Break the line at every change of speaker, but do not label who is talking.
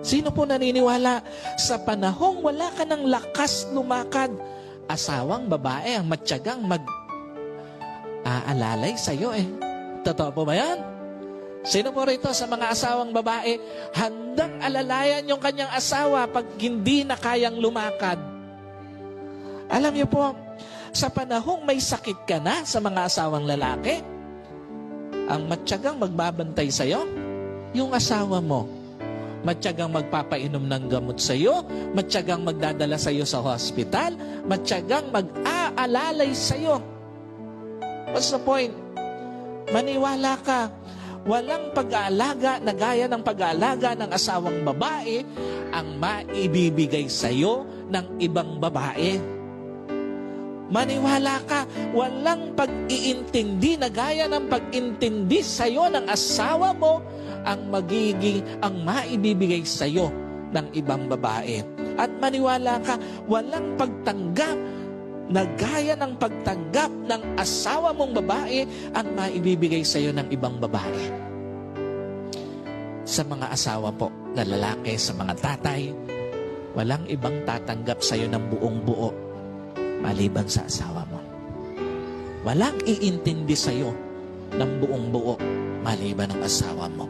Sino po naniniwala sa panahong wala ka ng lakas lumakad, asawang babae ang matyagang mag-aalalay sa'yo eh? Totoo po ba yan? Sino po rito sa mga asawang babae handang alalayan yung kanyang asawa pag hindi na kayang lumakad? Alam niyo po, sa panahong may sakit ka na sa mga asawang lalaki, ang matyagang magbabantay sa'yo, yung asawa mo. Matyagang magpapainom ng gamot sa iyo, matyagang magdadala sa iyo sa hospital, matyagang mag-aalalay sa iyo. What's the point? Maniwala ka, walang pag-aalaga na gaya ng pag-aalaga ng asawang babae ang maibibigay sa iyo ng ibang babae. Maniwala ka, walang pag-iintindi na gaya ng pag-intindi sa iyo ng asawa mo ang maibibigay sa iyo ng ibang babae. At maniwala ka, walang pagtanggap na gaya ng pagtanggap ng asawa mong babae ang maibibigay sa iyo ng ibang babae. Sa mga asawa po na lalaki, sa mga tatay, walang ibang tatanggap sa iyo ng buong buo maliban sa asawa mo. Walang iintindi sa iyo ng buong buo maliban ng asawa mo.